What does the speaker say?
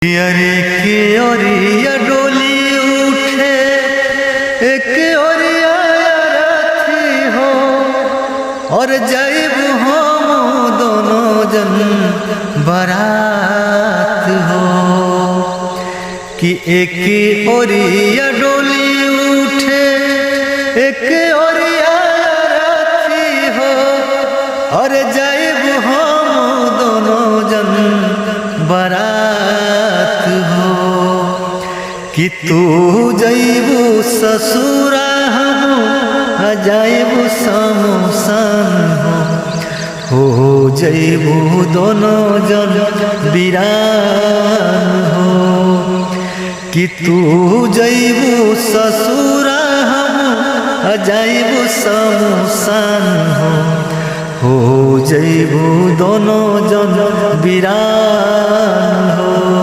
यारे के ओरिया डोली उठे एक ओरिया रथी हो और जैब हम दोनों जन बारात हो कि एक ओरिया डोली उठे एक ओरिया रथी हो और जैब हम दोनों जन बारात हो कि तू जैबू ससुरा हम जाइबू समसान हो जैबू दोनों जन वीरान हो कि तू जैबू ससुरा हम जाइबू समसान हो जैबू दोनों जन वीरान हो।